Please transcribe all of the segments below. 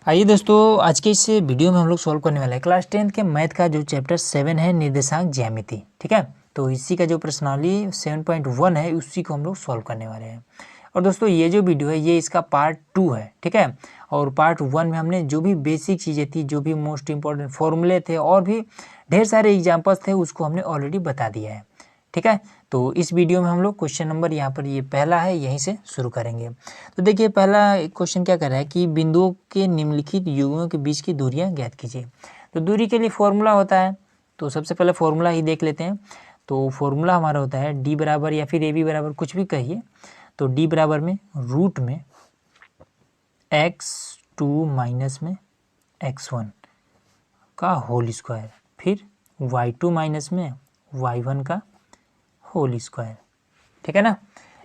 आइए दोस्तों, आज के इस वीडियो में हम लोग सॉल्व करने वाले हैं क्लास 10th के मैथ का जो चैप्टर 7 है निर्देशांक ज्यामिति। ठीक है, तो इसी का जो प्रश्नावली 7.1 है उसी को हम लोग सॉल्व करने वाले हैं। और दोस्तों ये जो वीडियो है ये इसका पार्ट 2 है। ठीक है, और पार्ट 1 में हमने जो भी बेसिक चीज़ें थी, जो भी मोस्ट इंपॉर्टेंट फॉर्मूले थे और भी ढेर सारे एग्जाम्पल्स थे उसको हमने ऑलरेडी बता दिया है। ठीक है, तो इस वीडियो में हम लोग क्वेश्चन नंबर यहाँ पर ये पहला है, यहीं से शुरू करेंगे। तो देखिए पहला क्वेश्चन क्या कर रहा है कि बिंदुओं के निम्नलिखित युग्मों के बीच की दूरियां ज्ञात कीजिए। तो दूरी के लिए फॉर्मूला होता है, तो सबसे पहले फॉर्मूला ही देख लेते हैं। तो फॉर्मूला हमारा होता है डी बराबर या फिर ए बी बराबर कुछ भी कहिए, तो डी बराबर में रूट में x2 माइनस में x1 का होल स्क्वायर, फिर y2 माइनस में y1 का होल स्क्वायर। ठीक है ना,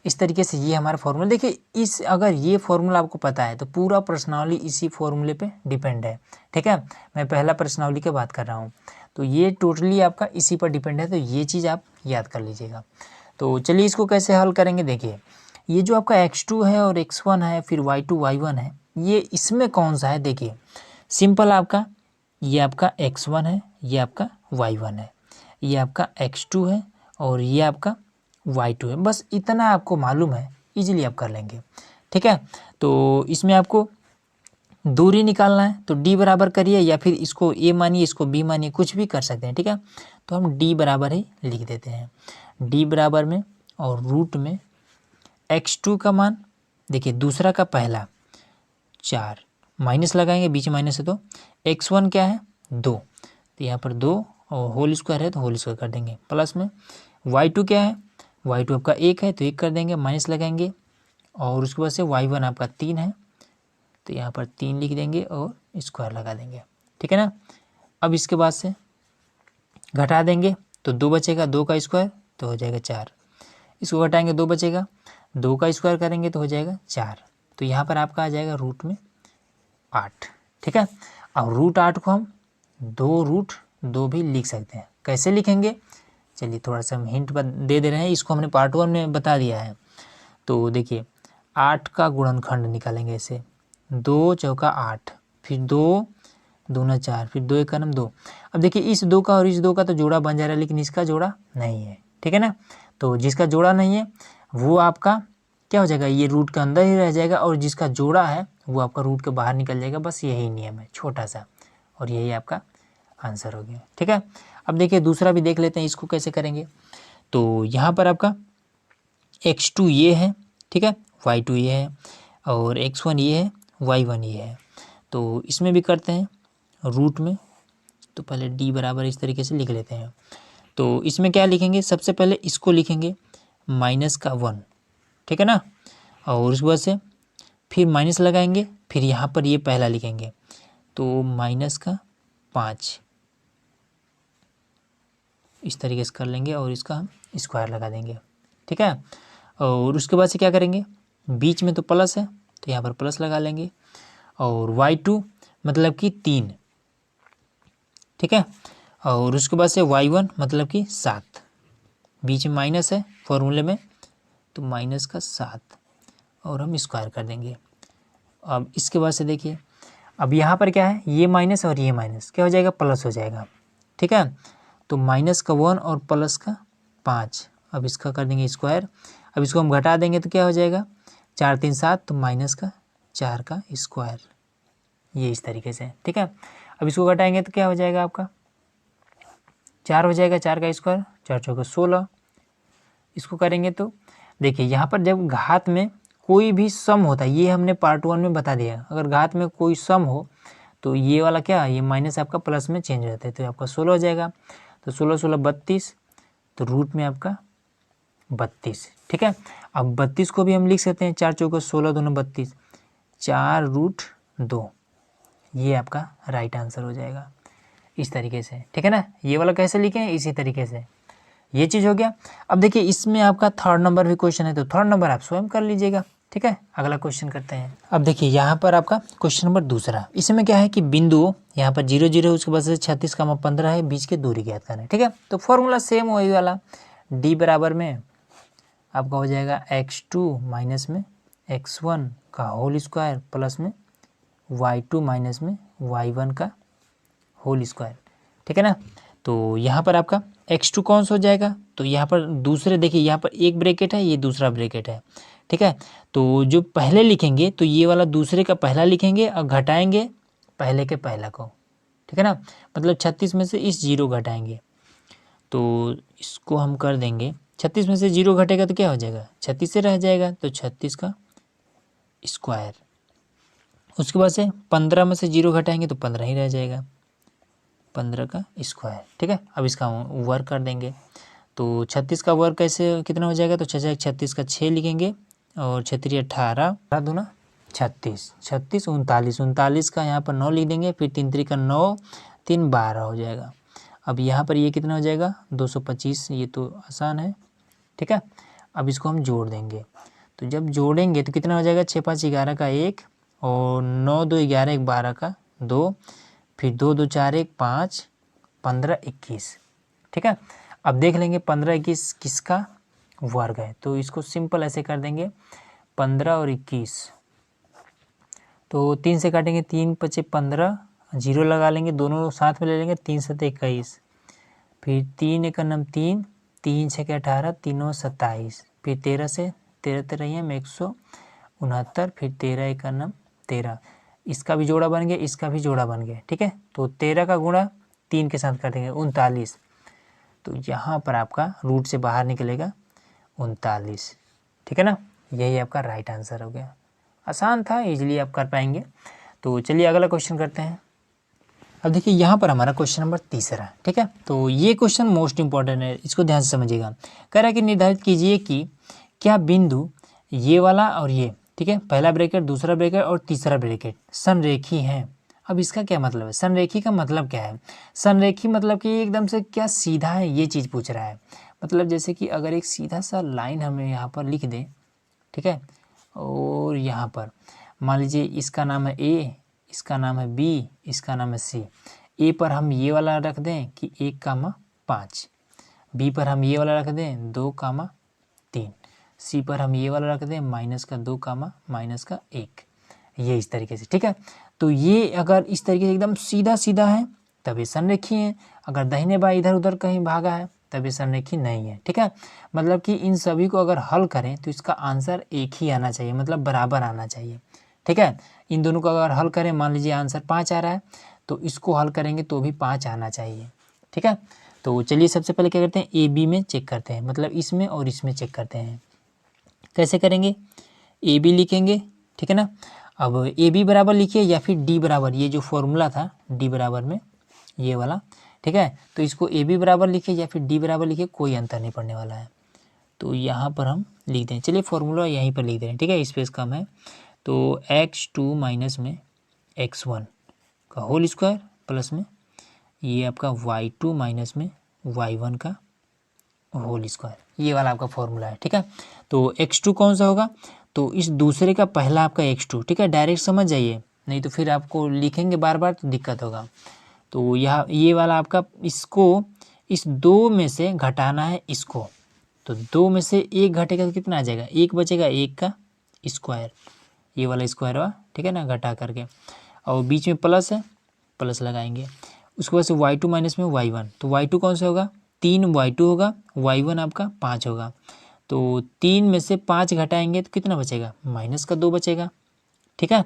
इस तरीके से ये हमारा फॉर्मूला। देखिए इस अगर ये फॉर्मूला आपको पता है तो पूरा प्रश्नावली इसी फॉर्मूले पे डिपेंड है। ठीक है, मैं पहला प्रश्नावली की बात कर रहा हूँ, तो ये टोटली आपका इसी पर डिपेंड है, तो ये चीज़ आप याद कर लीजिएगा। तो चलिए इसको कैसे हल करेंगे। देखिए ये जो आपका x2 है और x1 है, फिर y2 y1 है, ये इसमें कौन सा है। देखिए सिंपल आपका ये आपका x1 है, ये आपका y1 है, ये आपका x2 है और ये आपका y2 है। बस इतना आपको मालूम है, इजीली आप कर लेंगे। ठीक है, तो इसमें आपको दूरी निकालना है, तो d बराबर करिए या फिर इसको a मानिए इसको b मानिए, कुछ भी कर सकते हैं। ठीक है, तो हम d बराबर ही लिख देते हैं। d बराबर में और रूट में x2 का मान, देखिए दूसरा का पहला 4 माइनस लगाएंगे, बीच में माइनस है तो x1 क्या है 2, तो यहाँ पर 2 और होल स्क्वायर है तो होल स्क्वायर कर देंगे, प्लस में y2 क्या है, y2 आपका 1 है तो 1 कर देंगे, माइनस लगाएंगे, और उसके बाद से y1 आपका 3 है तो यहाँ पर 3 लिख देंगे और स्क्वायर लगा देंगे। ठीक है ना, अब इसके बाद से घटा देंगे तो 2 बचेगा, 2 का स्क्वायर तो हो जाएगा 4, इसको घटाएंगे 2 बचेगा, 2 का स्क्वायर करेंगे तो हो जाएगा 4, तो यहाँ पर आपका आ जाएगा रूट में 8। ठीक है, अब रूट 8 को हम 2√2 भी लिख सकते हैं। कैसे लिखेंगे, चलिए थोड़ा सा हम हिंट दे रहे हैं, इसको हमने पार्ट 1 में बता दिया है। तो देखिए 8 का गुणनखंड निकालेंगे ऐसे, 2 चौका 8, फिर 2 दूना 4, फिर 2 एक 2। अब देखिए इस 2 का और इस 2 का तो जोड़ा बन जा रहा है, लेकिन इसका जोड़ा नहीं है। ठीक है ना, तो जिसका जोड़ा नहीं है वो आपका क्या हो जाएगा, ये रूट के अंदर ही रह जाएगा, और जिसका जोड़ा है वो आपका रूट के बाहर निकल जाएगा। बस यही नियम है छोटा सा, और यही आपका आंसर हो गया। ठीक है, अब देखिए दूसरा भी देख लेते हैं, इसको कैसे करेंगे। तो यहाँ पर आपका x2 ये है, ठीक है, y2 ये है, और x1 ये है, y1 ये है। तो इसमें भी करते हैं रूट में, तो पहले d बराबर इस तरीके से लिख लेते हैं। तो इसमें क्या लिखेंगे, सबसे पहले इसको लिखेंगे -1, ठीक है ना, और उसके बाद से फिर माइनस लगाएंगे, फिर यहाँ पर ये पहला लिखेंगे तो -5, इस तरीके से कर लेंगे, और इसका हम स्क्वायर लगा देंगे। ठीक है, और उसके बाद से क्या करेंगे, बीच में तो प्लस है तो यहाँ पर प्लस लगा लेंगे, और y2 मतलब कि 3, ठीक है, और उसके बाद से y1 मतलब कि 7, बीच में माइनस है फॉर्मूले में तो -7, और हम स्क्वायर कर देंगे। अब इसके बाद से देखिए अब यहाँ पर क्या है, ये माइनस और ये माइनस क्या हो जाएगा, प्लस हो जाएगा। ठीक है, तो -1 और +5, अब इसका कर देंगे स्क्वायर। अब इसको हम घटा देंगे तो क्या हो जाएगा, 4 3 7, तो -4 का स्क्वायर, ये इस तरीके से। ठीक है, अब इसको घटाएंगे तो क्या हो जाएगा, आपका 4 हो जाएगा, 4 का स्क्वायर, 4 चौका 16। इसको करेंगे तो देखिए यहाँ पर जब घात में कोई भी सम होता है, ये हमने पार्ट 1 में बता दिया, अगर घात में कोई सम हो तो ये वाला क्या, ये माइनस आपका प्लस में चेंज हो जाता है, तो आपका 16 हो जाएगा। तो 16 16 32, तो रूट में आपका 32। ठीक है, अब 32 को भी हम लिख सकते हैं, 4 चौका 16 दोनों 32, 4√2, ये आपका राइट आंसर हो जाएगा इस तरीके से। ठीक है ना, ये वाला कैसे लिखें, इसी तरीके से, ये चीज़ हो गया। अब देखिए इसमें आपका 3rd नंबर भी क्वेश्चन है, तो 3rd नंबर आप स्वयं कर लीजिएगा। ठीक है, अगला क्वेश्चन करते हैं। अब देखिए यहाँ पर आपका क्वेश्चन नंबर दूसरा, इसमें क्या है कि बिंदु यहाँ पर 0 0 उसके बाद से 36, 15 है, बीच की दूरी ज्ञात करना है। ठीक है, तो फॉर्मूला सेम वही वाला, d बराबर में आपका हो जाएगा x2 माइनस में x1 का होल स्क्वायर प्लस में y2 माइनस में y1 का होल स्क्वायर। ठीक है ना। तो यहाँ पर आपका x2 कौन सा हो जाएगा, तो यहाँ पर दूसरे देखिए यहाँ पर एक ब्रैकेट है, ये दूसरा ब्रैकेट है। ठीक है, तो जो पहले लिखेंगे तो ये वाला दूसरे का पहला लिखेंगे और घटाएंगे पहले के पहला को। ठीक है ना, मतलब 36 में से इस 0 घटाएंगे, तो इसको हम कर देंगे 36 में से 0 घटेगा तो क्या हो जाएगा, 36 से रह जाएगा, तो 36 का स्क्वायर। उसके बाद से 15 में से 0 घटाएंगे तो 15 ही रह जाएगा, 15 का स्क्वायर। ठीक है, अब इसका वर्क कर देंगे, तो 36 का वर्क कैसे कितना हो जाएगा, तो 36 का 6 लिखेंगे और 6 18, 2 36, 36 39, 39 का यहाँ पर 9 लिख देंगे, फिर 3 का 9, 3 12 हो जाएगा। अब यहाँ पर ये कितना हो जाएगा 225, ये तो आसान है। ठीक है, अब इसको हम जोड़ देंगे, तो जब जोड़ेंगे तो कितना हो जाएगा 6 5 11 का 1 और 9 2 11 1 12 का 2, फिर 2 2 4 1 5 15 21। ठीक है, अब देख लेंगे 15 21 किसका वर्ग है, तो इसको सिंपल ऐसे कर देंगे 15 और 21, तो 3 से काटेंगे 3 5 15, 0 लगा लेंगे, दोनों साथ में ले लेंगे, 3 7 21, फिर 3 1 9 3, 3 6 18, 3 27, फिर 13 से 13 13 में 169, फिर 13 1 9 13, इसका भी जोड़ा बन गया, इसका भी जोड़ा बन गया। ठीक है, तो 13 का गुणा 3 के साथ काटेंगे 39, तो यहाँ पर आपका रूट से बाहर निकलेगा 39। ठीक है ना, यही आपका राइट आंसर हो गया। आसान था, इजीली आप कर पाएंगे। तो चलिए अगला क्वेश्चन करते हैं। अब देखिए यहाँ पर हमारा क्वेश्चन नंबर 3 है। ठीक है, तो ये क्वेश्चन मोस्ट इंपॉर्टेंट है, इसको ध्यान से समझिएगा। कह रहा है कि निर्धारित कीजिए कि क्या बिंदु ये वाला और ये, ठीक है, पहला ब्रैकेट दूसरा ब्रैकेट और तीसरा ब्रैकेट संरेखी हैं। अब इसका क्या मतलब है, संरेखी का मतलब क्या है, संरेखी मतलब कि एकदम से क्या सीधा है, ये चीज़ पूछ रहा है। मतलब जैसे कि अगर एक सीधा सा लाइन हमें यहाँ पर लिख दें, ठीक है, और यहाँ पर मान लीजिए इसका नाम है ए, इसका नाम है बी, इसका नाम है सी। ए पर हम ये वाला रख दें कि 1,5, बी पर हम ये वाला रख दें 2,3, सी पर हम ये वाला रख दें -2, -1, ये इस तरीके से। ठीक है, तो ये अगर इस तरीके से एकदम सीधा सीधा है तब ये संरेखी है, अगर दाहिने बाएं इधर उधर कहीं भागा है तब ये संरेखी नहीं है। ठीक है, मतलब कि इन सभी को अगर हल करें तो इसका आंसर एक ही आना चाहिए, मतलब बराबर आना चाहिए। ठीक है, इन दोनों को अगर हल करें, मान लीजिए आंसर 5 आ रहा है तो इसको हल करेंगे तो भी 5 आना चाहिए। ठीक है, तो चलिए सबसे पहले क्या करते हैं, ए बी में चेक करते हैं, मतलब इसमें और इसमें चेक करते हैं। कैसे करेंगे, ए बी लिखेंगे। ठीक है ना, अब ए बी बराबर लिखिए या फिर डी बराबर, ये जो फॉर्मूला था डी बराबर में ये वाला। ठीक है, तो इसको ए बी बराबर लिखिए या फिर डी बराबर लिखिए, कोई अंतर नहीं पड़ने वाला है। तो यहाँ पर हम लिख दें, चलिए फॉर्मूला यहीं पर लिख दें। ठीक है, स्पेस कम है, तो x2 माइनस में x1 का होल स्क्वायर प्लस में ये आपका y2 माइनस में y1 का होल स्क्वायर, ये वाला आपका फॉर्मूला है। ठीक है, तो x2 कौन सा होगा, तो इस दूसरे का पहला आपका x2। ठीक है, डायरेक्ट समझ जाइए, नहीं तो फिर आपको लिखेंगे बार बार तो दिक्कत होगा। तो यहाँ ये वाला आपका, इसको इस 2 में से घटाना है इसको, तो 2 में से 1 घटेगा तो कितना आ जाएगा, 1 बचेगा, 1 का स्क्वायर, ये वाला स्क्वायर हुआ। ठीक है ना, घटा करके, और बीच में प्लस है, प्लस लगाएंगे। उसके बाद से y2 माइनस में y1, तो y2 कौन सा होगा, 3y2 होगा, y1 आपका 5 होगा। तो 3 में से 5 घटाएंगे तो कितना बचेगा, -2 बचेगा। ठीक है,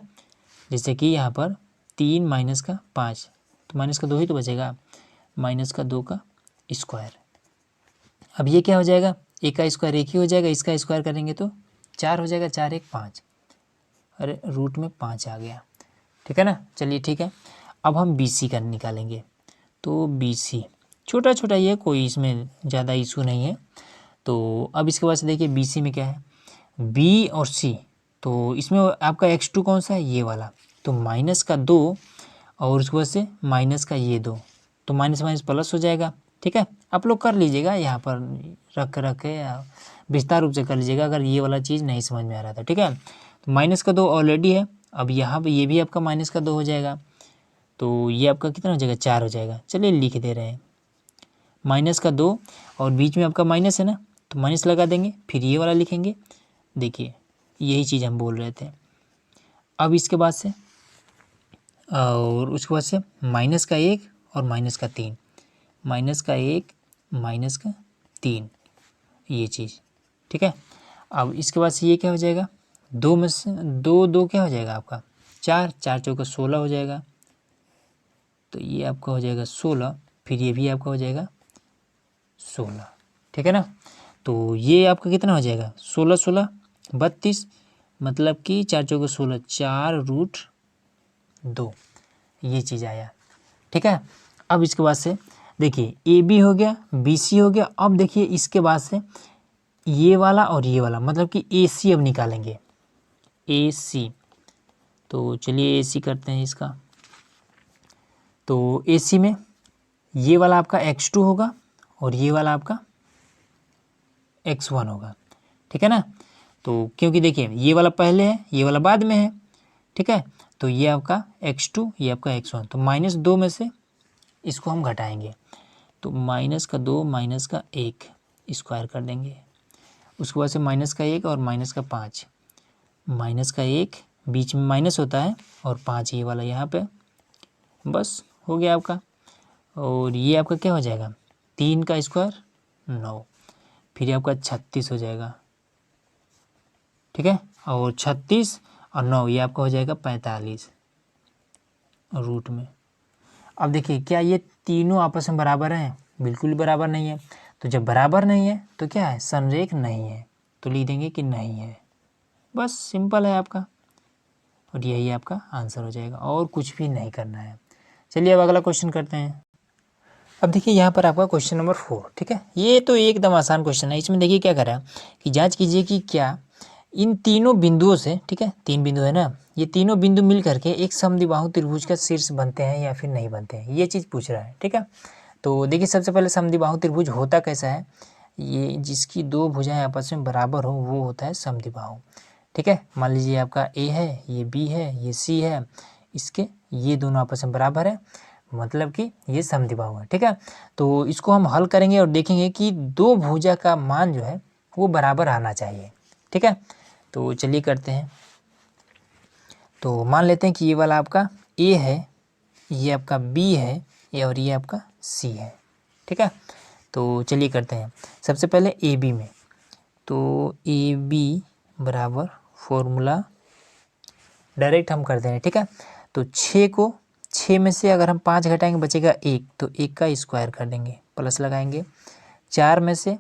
जैसे कि यहाँ पर 3 - 5, तो -2 ही तो बचेगा, -2 का स्क्वायर। अब ये क्या हो जाएगा, एक का स्क्वायर एक ही हो जाएगा, इसका स्क्वायर करेंगे तो 4 हो जाएगा, 4 1 5, अरे रूट में 5 आ गया। ठीक है ना, चलिए ठीक है, अब हम BC का निकालेंगे। तो BC छोटा छोटा ही है, कोई इसमें ज़्यादा इशू नहीं है। तो अब इसके बाद से देखिए BC में क्या है, B और C, तो इसमें आपका x2 कौन सा है, ये वाला, तो -2 और उसके बाद से माइनस का ये 2, तो माइनस माइनस प्लस हो जाएगा। ठीक है, आप लोग कर लीजिएगा, यहाँ पर रख के विस्तार रूप से कर लीजिएगा अगर ये वाला चीज़ नहीं समझ में आ रहा था। ठीक है, तो -2 ऑलरेडी है, अब यहाँ पे ये भी आपका -2 हो जाएगा, तो ये आपका कितना हो जाएगा, 4 हो जाएगा। चलिए लिख दे रहे हैं, -2 और बीच में आपका माइनस है ना, तो माइनस लगा देंगे, फिर ये वाला लिखेंगे। देखिए यही चीज़ हम बोल रहे थे। अब इसके बाद से और उसके बाद से माइनस का 1 और माइनस का 3, माइनस का 1 माइनस का 3, ये चीज़, ठीक है। अब इसके बाद से ये क्या हो जाएगा, 2 में से 2 2 क्या हो जाएगा आपका 4, 4 चौका 16 हो जाएगा, तो ये आपका हो जाएगा 16, फिर ये भी आपका हो जाएगा 16, ठीक है ना। तो ये आपका कितना हो जाएगा 16 16 32, मतलब कि 4 चौका 16, 4√2, ये चीज़ आया, ठीक है। अब इसके बाद से देखिए ए बी हो गया, बी सी हो गया। अब देखिए इसके बाद से ये वाला और ये वाला, मतलब कि ए सी अब निकालेंगे, ए सी। तो चलिए ए सी करते हैं इसका। तो ए सी में ये वाला आपका x2 होगा और ये वाला आपका x1 होगा, ठीक है ना। तो क्योंकि देखिए ये वाला पहले है, ये वाला बाद में है, ठीक है। तो ये आपका x2, ये आपका x1, तो -2 में से इसको हम घटाएंगे, तो -2 -1 स्क्वायर कर देंगे। उसके बाद से -1 और -5, -1 बीच में माइनस होता है और 5 ये वाला यहाँ पे, बस हो गया आपका। और ये आपका क्या हो जाएगा 3 का स्क्वायर 9, फिर आपका 36 हो जाएगा, ठीक है। और 36 और 9 ये आपका हो जाएगा 45 रूट में। अब देखिए क्या ये तीनों आपस में बराबर हैं, बिल्कुल बराबर नहीं है। तो जब बराबर नहीं है तो क्या है समरेख नहीं है, तो लिख देंगे कि नहीं है, बस सिंपल है आपका। और यही आपका आंसर हो जाएगा, और कुछ भी नहीं करना है। चलिए अब अगला क्वेश्चन करते हैं। अब देखिए यहाँ पर आपका क्वेश्चन नंबर 4, ठीक है। ये तो एकदम आसान क्वेश्चन है। इसमें देखिए क्या करा कि जांच कीजिए कि क्या इन तीनों बिंदुओं से, ठीक है 3 बिंदु है ना, ये तीनों बिंदु मिल करके एक समद्विबाहु त्रिभुज का शीर्ष बनते हैं या फिर नहीं बनते हैं, ये चीज़ पूछ रहा है, ठीक है। तो देखिए सबसे पहले समद्विबाहु त्रिभुज होता कैसा है, ये जिसकी 2 भुजाएं आपस में बराबर हो वो होता है समद्विबाहु, ठीक है। मान लीजिए आपका ए है, ये बी है, ये सी है, इसके ये दोनों आपस में बराबर है, मतलब कि ये समद्विबाहु है, ठीक है। तो इसको हम हल करेंगे और देखेंगे कि 2 भुजा का मान जो है वो बराबर आना चाहिए, ठीक है। तो चलिए करते हैं। तो मान लेते हैं कि ये वाला आपका ए है, ये आपका बी है, और ये आपका सी है, ठीक है। तो चलिए करते हैं। सबसे पहले ए बी में, तो ए बी बराबर फॉर्मूला डायरेक्ट हम कर दे रहे हैं, ठीक है। तो 6 में से अगर हम 5 घटाएंगे बचेगा 1, तो 1 का स्क्वायर कर देंगे, प्लस लगाएंगे। 4 में से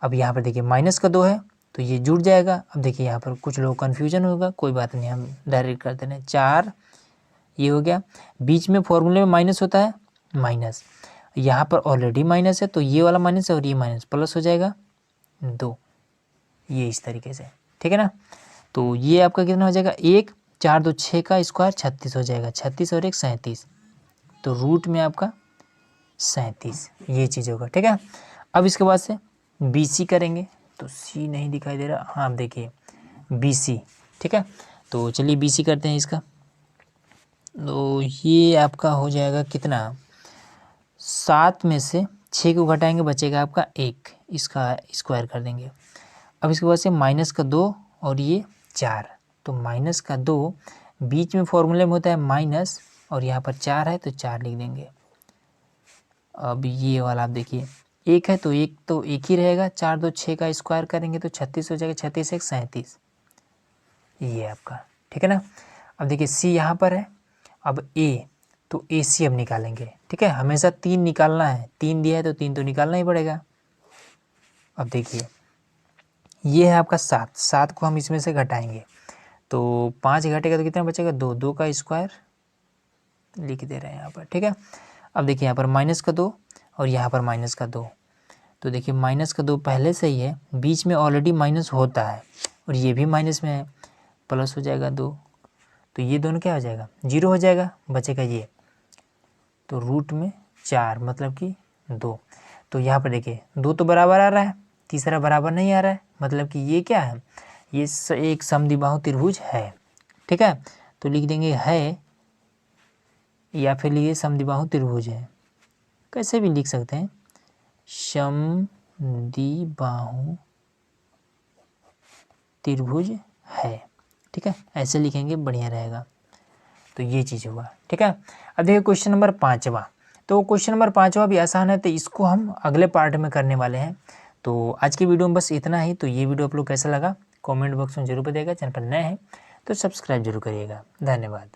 अब यहाँ पर देखिए -2 है तो ये जुड़ जाएगा। अब देखिए यहाँ पर कुछ लोग कन्फ्यूजन होगा, कोई बात नहीं, हम डायरेक्ट कर दे रहे हैं। 4 ये हो गया, बीच में फॉर्मूले में माइनस होता है, माइनस यहाँ पर ऑलरेडी माइनस है, तो ये वाला माइनस है और ये माइनस, प्लस हो जाएगा 2, ये इस तरीके से, ठीक है ना। तो ये आपका कितना हो जाएगा 1, 4 2 6 का स्क्वायर 36 हो जाएगा, 36 और 1 37, तो रूट में आपका 37 ये चीज़ होगा, ठीक है। अब इसके बाद से बी सी करेंगे, तो सी नहीं दिखाई दे रहा, हाँ देखिए बी सी, ठीक है। तो चलिए बी सी करते हैं इसका। तो ये आपका हो जाएगा कितना, 7 में से 6 को घटाएंगे बचेगा आपका 1, इसका स्क्वायर कर देंगे। अब इसके बाद से -2 और ये 4, तो -2 बीच में फॉर्मूले में होता है माइनस, और यहाँ पर 4 है तो 4 लिख देंगे। अब ये वाला आप देखिए 1 है तो 1 तो 1 ही रहेगा, 4 2 6 का स्क्वायर करेंगे तो 36 हो जाएगा, 36 1 37, ये आपका, ठीक है ना। अब देखिए सी यहाँ पर है, अब ए, तो ए सी अब निकालेंगे, ठीक है। हमेशा 3 निकालना है, 3 दिया है तो 3 तो निकालना ही पड़ेगा। अब देखिए ये है आपका 7, 7 को हम इसमें से घटाएंगे, तो 5 घटेगा तो कितना बचेगा 2, 2 का स्क्वायर लिख दे रहे हैं यहाँ पर, ठीक है। अब देखिए यहाँ पर -2 और यहाँ पर -2, तो देखिए -2 पहले से ही है, बीच में ऑलरेडी माइनस होता है और ये भी माइनस में है, प्लस हो जाएगा 2, तो ये दोनों क्या हो जाएगा 0 हो जाएगा, बचेगा ये, तो रूट में 4 मतलब कि 2। तो यहाँ पर देखिए 2 तो बराबर आ रहा है, तीसरा बराबर नहीं आ रहा है, मतलब कि ये क्या है, ये एक समद्विबाहु त्रिभुज है, ठीक है। तो लिख देंगे है, या फिर लिए समद्विबाहु त्रिभुज है, कैसे भी लिख सकते हैं, समद्विबाहु त्रिभुज है, ठीक है, ऐसे लिखेंगे बढ़िया रहेगा। तो ये चीज़ हुआ। ठीक है, अब देखिए क्वेश्चन नंबर 5वां। तो क्वेश्चन नंबर 5वां भी आसान है, तो इसको हम अगले पार्ट में करने वाले हैं। तो आज की वीडियो में बस इतना ही। तो ये वीडियो आप लोग कैसा लगा कमेंट बॉक्स में जरूर बताइएगा। चैनल पर नए हैं तो सब्सक्राइब जरूर करिएगा। धन्यवाद।